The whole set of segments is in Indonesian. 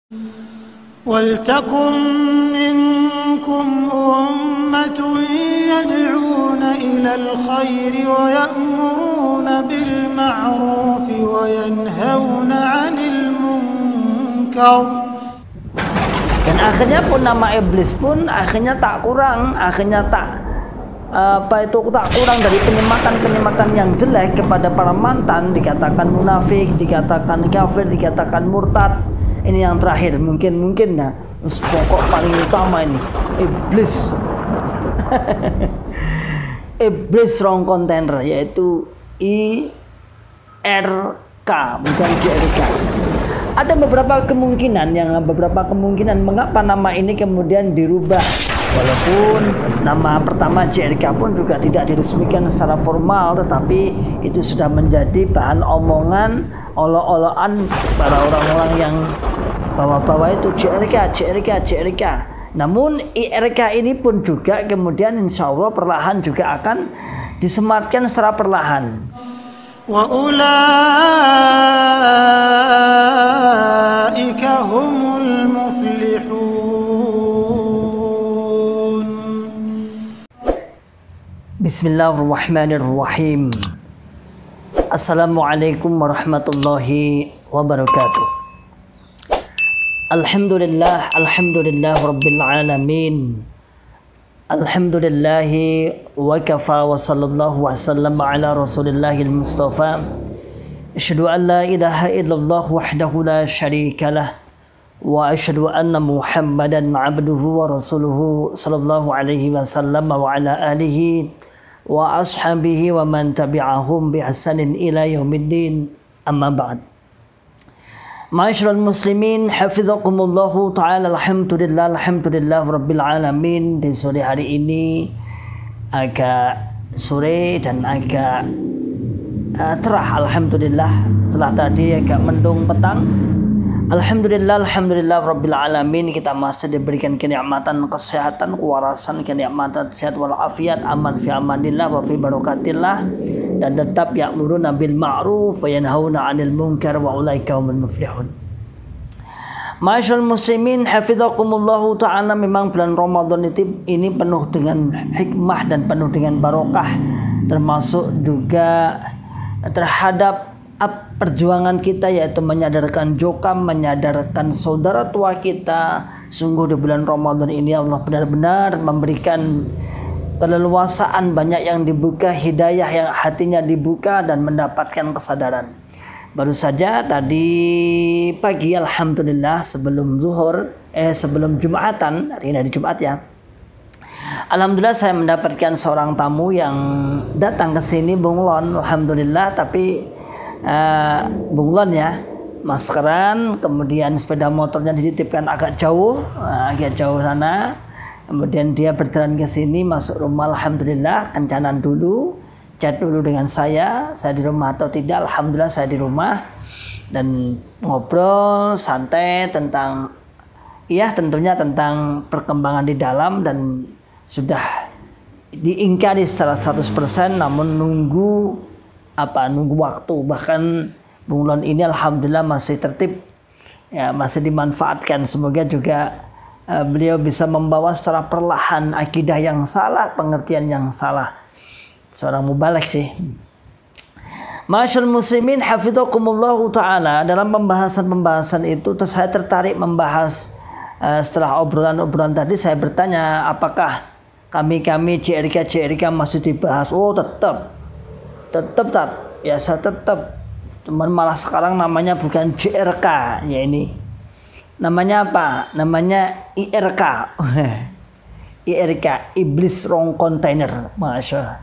وَلْتَكُنْ مِنْكُمْ أُمَّةٌ يَدْعُونَ إِلَى الْخَيْرِ وَيَأْمُرُونَ بِالْمَعْرُوفِ وَيَنْهَوْنَ عَنِ الْمُنْكَرِ. Dan akhirnya pun nama iblis pun akhirnya tak kurang dari penyematan yang jelek kepada para mantan, dikatakan munafik, dikatakan kafir, dikatakan murtad. Ini yang terakhir mungkin ya, pokok paling utama ini iblis. Iblis wrong container, yaitu IRK bukan JRK. Ada beberapa kemungkinan mengapa nama ini kemudian dirubah, walaupun nama pertama JRK pun juga tidak diresmikan secara formal, tetapi itu sudah menjadi bahan omongan, olo-oloan para orang-orang yang bawa-bawa itu JRK. Namun IRK ini pun juga kemudian insya Allah perlahan juga akan disematkan secara perlahan. Wa ulaika humul muflihun. Bismillahirrahmanirrahim. Assalamualaikum warahmatullahi wabarakatuh. Alhamdulillah rabbil alamin. Alhamdulillahi wa kafa wa sallallahu wa sallam ala rasulillahil mustafa. Asyhadu an la ilaha illallah wahdahu la syarika lah wa asyhadu anna Muhammadan abduhu wa rasuluhu sallallahu alaihi wasallam wa ala alihi wa ashabihi wa man tabi'ahum bi ihsanin ila yaumiddin. Amma ba'd. Ma'asyiral muslimin hafizakumullahu ta'ala. Alhamdulillah rabbil alamin. Di sore hari ini agak sore dan agak cerah alhamdulillah, setelah tadi agak mendung petang. Alhamdulillah rabbil alamin. Kita masih diberikan kenikmatan kesehatan, kewarasan, kenikmatan sehat walafiat, aman fi amanillah wa fi barakatillah, dan tetap ya'muruna bil ma'ruf wa yanhauna 'anil munkar wa ulaika humul muflihun. Ma'asyiral muslimin hafizakumullahu ta'ala. Memang bulan Ramadan ini penuh dengan hikmah dan penuh dengan barokah, termasuk juga terhadap perjuangan kita, yaitu menyadarkan jokam, menyadarkan saudara tua kita. Sungguh di bulan Ramadan ini Allah benar-benar memberikan keleluasaan, banyak yang dibuka, hidayah yang hatinya dibuka dan mendapatkan kesadaran. Baru saja tadi pagi alhamdulillah sebelum Jumatan, hari ini hari Jumat ya. Alhamdulillah saya mendapatkan seorang tamu yang datang ke sini, Bung Lon, alhamdulillah. Tapi Bung Lon ya, maskeran, kemudian sepeda motornya dititipkan agak jauh sana. Kemudian dia berjalan ke sini, masuk rumah, alhamdulillah, kencanan dulu, chat dulu dengan saya di rumah atau tidak. Alhamdulillah saya di rumah, dan ngobrol santai tentang, tentunya tentang perkembangan di dalam, dan sudah diingkari secara 100%, namun nunggu waktu. Bahkan Bung Lon ini alhamdulillah masih tertib ya, masih dimanfaatkan. Semoga juga beliau bisa membawa secara perlahan akidah yang salah, pengertian yang salah. Seorang mubaligh sih. Ma'asyiral muslimin hafizakumullahu ta'ala. Dalam pembahasan itu saya tertarik membahas, setelah obrolan tadi saya bertanya, apakah kami JRK masih dibahas? Oh tetap ya, saya tetap. Cuman malah sekarang namanya bukan JRK ya, ini namanya apa? Namanya IRK. IRK, iblis wrong container. Masya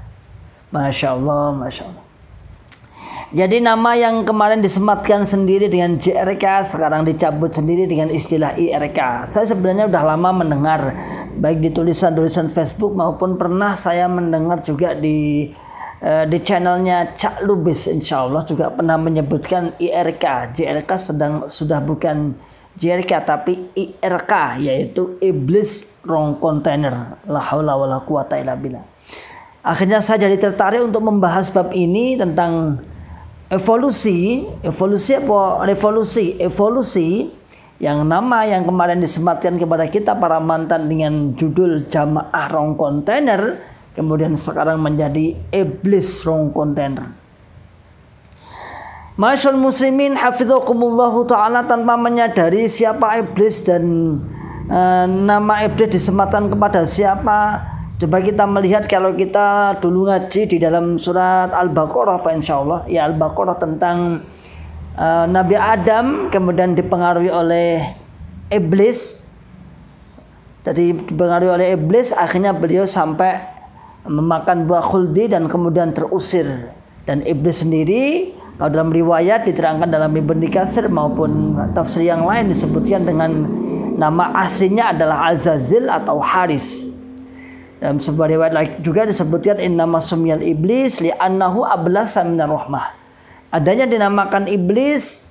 Allah. Jadi nama yang kemarin disematkan sendiri dengan JRK sekarang dicabut sendiri dengan istilah IRK. Saya sebenarnya sudah lama mendengar, baik di tulisan Facebook maupun pernah saya mendengar juga di channelnya Cak Lubis, insya Allah juga pernah menyebutkan IRK. JRK sudah bukan JRK tapi IRK, yaitu iblis wrong container. La haula wala quwata illa billah. Akhirnya saya jadi tertarik untuk membahas bab ini tentang evolusi Yang nama yang kemarin disematkan kepada kita para mantan dengan judul Jamaah Rong Kontainer, kemudian sekarang menjadi Iblis Rong Kontainer. Masyaallah muslimin hafizakumullahu ta'ala, tanpa menyadari siapa iblis dan nama iblis disematkan kepada siapa. Coba kita melihat kalau kita dulu ngaji di dalam surat Al-Baqarah, insyaallah ya, Al-Baqarah tentang Nabi Adam kemudian dipengaruhi oleh iblis. Jadi dipengaruhi oleh iblis, akhirnya beliau sampai memakan buah khuldi dan kemudian terusir. Dan iblis sendiri kalau dalam riwayat diterangkan dalam Ibnu Katsir maupun tafsir yang lain disebutkan dengan nama aslinya adalah Azazil atau Haris. Dalam sebuah riwayat lain juga disebutkan innama sumiyal iblis li'annahu ablasa minar rahmah. Adanya dinamakan iblis,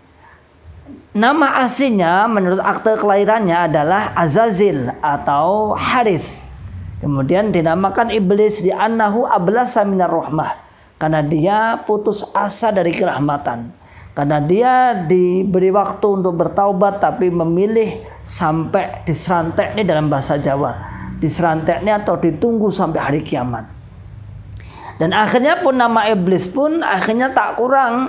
nama aslinya menurut akte kelahirannya adalah Azazil atau Haris. Kemudian dinamakan iblis li'annahu ablasa minar rahmah, karena dia putus asa dari kerahmatan. Karena dia diberi waktu untuk bertaubat tapi memilih sampai diserantek, ini dalam bahasa Jawa, diseranteknya atau ditunggu sampai hari kiamat. Dan akhirnya pun nama iblis pun akhirnya tak kurang,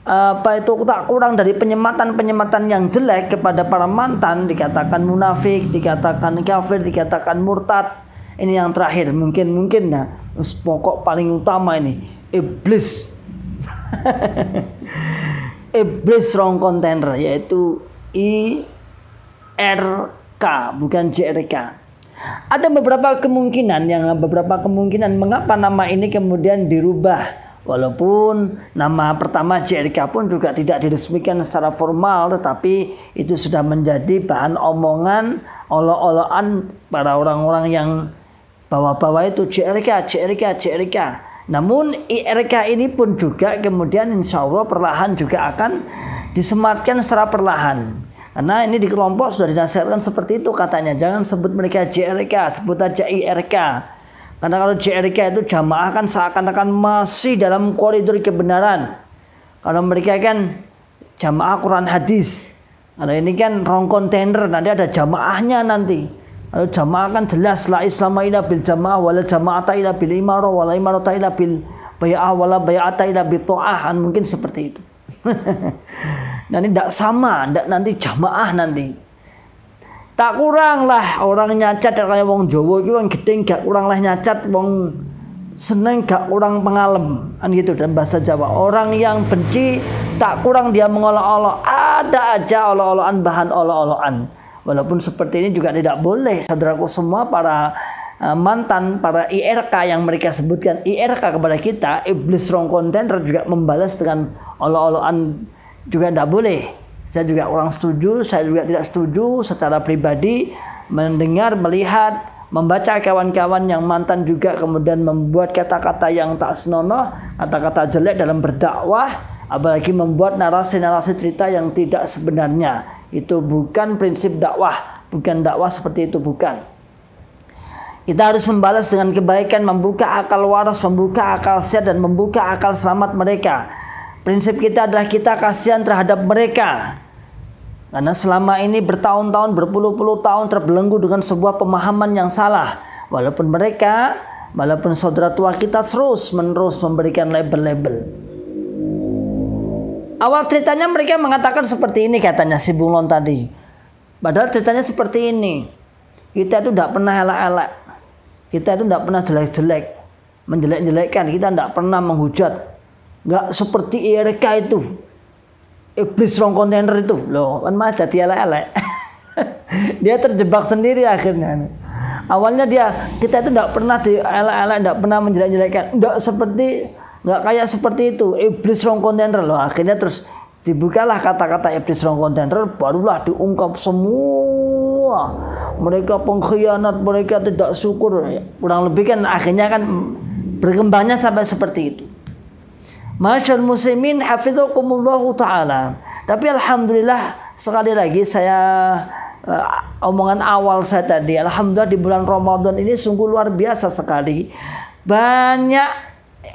tak kurang dari penyematan-penyematan yang jelek kepada para mantan, dikatakan munafik, dikatakan kafir, dikatakan murtad. Ini yang terakhir mungkin nah, pokok paling utama ini iblis. Iblis Rong Kontainer, yaitu IRK bukan JRK. Ada beberapa kemungkinan mengapa nama ini kemudian dirubah, walaupun nama pertama JRK pun juga tidak diresmikan secara formal, tetapi itu sudah menjadi bahan omongan olok-olokan para orang-orang yang bawa-bawa itu JRK. Namun IRK ini pun juga kemudian insya Allah perlahan juga akan disematkan secara perlahan. Karena ini di kelompok sudah dinasihatkan seperti itu katanya. Jangan sebut mereka JRK, sebut aja IRK. Karena kalau JRK itu jamaah kan seakan-akan masih dalam koridor kebenaran. Kalau mereka kan jamaah Quran hadis. Kalau ini kan Rong Kontainer, nanti ada jamaahnya nanti. Kalau jamaah kan jelas la islama illa bil jamaah wala jama'ata illa bil imarah wala imarata illa bil bai'ah wala bai'ata illa bil ta'ah. Mungkin seperti itu. Nanti tidak sama, nanti jamaah nanti. Tak kurang lah orang nyacat kayak wong Jawa itu, wong gedeng gak kurang lah nyacat, wong seneng gak kurang pengalem, kan gitu dalam bahasa Jawa. Orang yang benci tak kurang dia mengolok-olok, ada aja olok-olokan, bahan olok-olokan. Walaupun seperti ini juga tidak boleh, saudaraku semua, para mantan, para IRK yang mereka sebutkan IRK kepada kita, iblis Rong Kontainer juga membalas dengan olok-olokan juga tidak boleh. Saya juga kurang setuju, saya juga tidak setuju secara pribadi mendengar, melihat, membaca kawan-kawan yang mantan juga kemudian membuat kata-kata yang tak senonoh, kata-kata jelek dalam berdakwah, apalagi membuat narasi-narasi cerita yang tidak sebenarnya. Itu bukan prinsip dakwah, bukan dakwah seperti itu, bukan. Kita harus membalas dengan kebaikan, membuka akal waras, membuka akal sehat, dan membuka akal selamat mereka. Prinsip kita adalah kita kasihan terhadap mereka. Karena selama ini bertahun-tahun, berpuluh-puluh tahun terbelenggu dengan sebuah pemahaman yang salah. Walaupun saudara tua kita terus-menerus memberikan label-label. Awal ceritanya mereka mengatakan seperti ini, katanya si Bunglon tadi. Padahal ceritanya seperti ini. Kita itu tidak pernah elak-elak. Kita itu tidak pernah jelek-jelek, menjelek-jelekkan. Kita tidak pernah menghujat. Nggak seperti IRK itu, iblis Rong Kontainer itu loh, kan mah jadi elek-elek. Dia terjebak sendiri akhirnya. Awalnya kita itu tidak pernah elek-elek, tidak pernah menjelek-jelekkan, nggak kayak seperti itu, iblis Rong Kontainer loh. Akhirnya terus dibukalah kata-kata iblis Rong Kontainer, barulah diungkap semua. Mereka pengkhianat, mereka tidak syukur, kurang lebih kan akhirnya kan berkembangnya sampai seperti itu. Masyaallah muslimin hafizakumullahu ta'ala. Tapi alhamdulillah, sekali lagi saya omongan awal saya tadi, alhamdulillah di bulan Ramadan ini sungguh luar biasa sekali. Banyak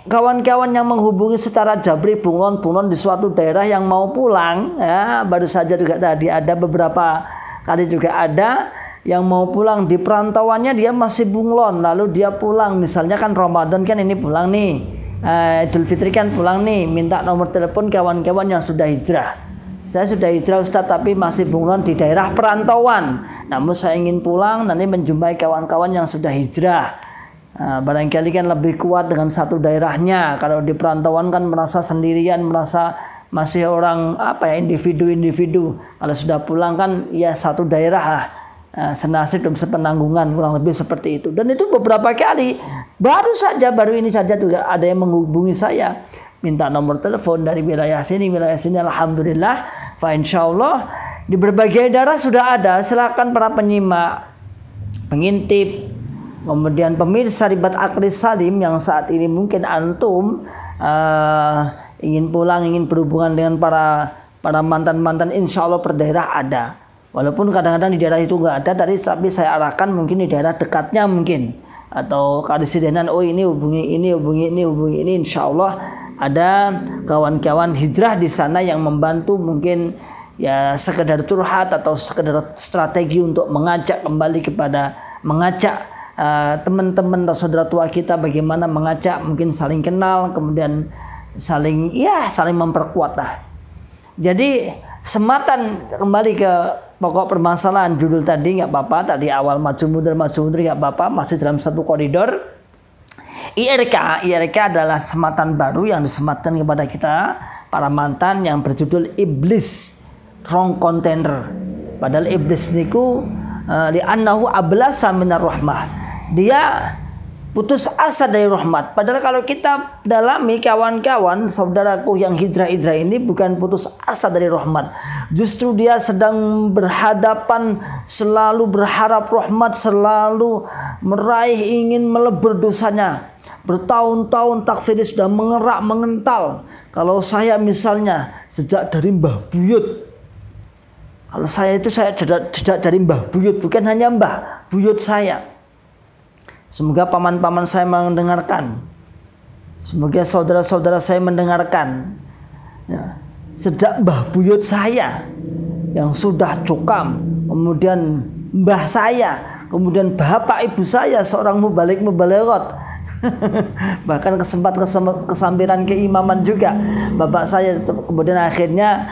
kawan-kawan yang menghubungi secara jabri bunglon-bunglon di suatu daerah yang mau pulang, ya, baru saja juga tadi ada beberapa kali juga ada yang mau pulang di perantauannya dia masih bunglon, lalu dia pulang, misalnya kan Ramadan kan ini pulang nih, Idul Fitri kan pulang nih, minta nomor telepon kawan-kawan yang sudah hijrah. Saya sudah hijrah Ustadz tapi masih bunglon di daerah perantauan, namun saya ingin pulang nanti menjumpai kawan-kawan yang sudah hijrah. Barangkali kan lebih kuat dengan satu daerahnya. Kalau di perantauan kan merasa sendirian, merasa masih orang individu-individu. Kalau sudah pulang kan ya satu daerah senasib dan sepenanggungan, kurang lebih seperti itu. Dan itu beberapa kali, baru ini saja juga ada yang menghubungi saya, minta nomor telepon dari wilayah sini. Alhamdulillah, fa insyaallah di berbagai daerah sudah ada. Silakan para penyimak, pengintip, kemudian pemirsa Ribat Akris Salim yang saat ini mungkin antum ingin pulang, ingin berhubungan dengan para mantan-mantan, insya Allah per daerah ada. Walaupun kadang-kadang di daerah itu nggak ada, tapi saya arahkan mungkin di daerah dekatnya mungkin. Atau kedisidenan, oh ini hubungi ini, insya Allah ada kawan-kawan hijrah di sana yang membantu, mungkin ya sekedar curhat atau sekedar strategi untuk mengajak teman-teman atau saudara tua kita bagaimana mengajak, mungkin saling kenal, kemudian saling memperkuat lah. Jadi sematan kembali ke pokok permasalahan judul tadi, nggak apa-apa, tadi awal maju mundur nggak apa-apa, masih dalam satu koridor. IRK adalah sematan baru yang disematkan kepada kita para mantan yang berjudul Iblis Wrong Contender. Padahal iblis niku li'annahu ablasa minar rahmah. Dia putus asa dari rahmat. Padahal kalau kita dalami kawan-kawan, saudaraku yang hijrah-hijrah ini bukan putus asa dari rahmat. Justru dia sedang berhadapan, selalu berharap rahmat, selalu meraih, ingin melebur dosanya. Bertahun-tahun takfirnya sudah mengerak, mengental. Kalau saya misalnya sejak dari Mbah Buyut, kalau saya tidak dari Mbah Buyut, bukan hanya Mbah Buyut saya. Semoga paman-paman saya mendengarkan. Semoga saudara-saudara saya mendengarkan. Ya, sejak Mbah Buyut saya yang sudah cukam, kemudian mbah saya, kemudian bapak ibu saya seorang mubalik-mubalighot. Bahkan kesambiran keimaman juga bapak saya, kemudian akhirnya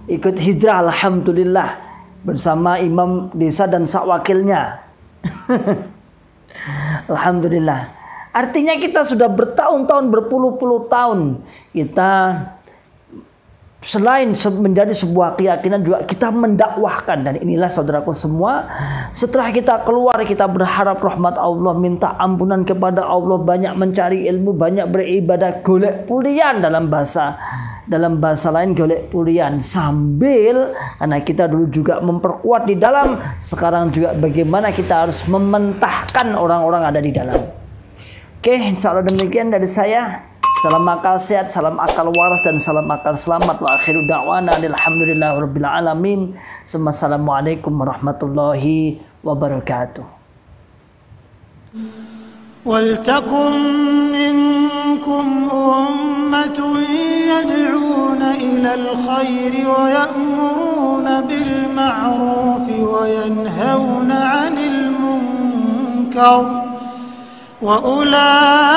ikut hijrah alhamdulillah bersama imam desa dan sak wakilnya. Alhamdulillah. Artinya kita sudah bertahun-tahun, berpuluh-puluh tahun kita selain menjadi sebuah keyakinan juga kita mendakwahkan. Dan inilah saudaraku semua, setelah kita keluar kita berharap rahmat Allah, minta ampunan kepada Allah, banyak mencari ilmu, banyak beribadah, golek pulian dalam bahasa lain golek pulian, sambil karena kita dulu juga memperkuat di dalam, sekarang juga bagaimana kita harus mementahkan orang-orang ada di dalam. Oke, insya Allah demikian dari saya. Salam akal sehat, salam akal waras, dan salam akal selamat. Wa akhiru da'wana alhamdulillahirabbil alamin. Assalamualaikum warahmatullahi wabarakatuh. Waltakum minkum ummatun yad'una ilal khairi wa ya'muruna bil ma'rufi wa yanhauna 'anil munkar wa ulai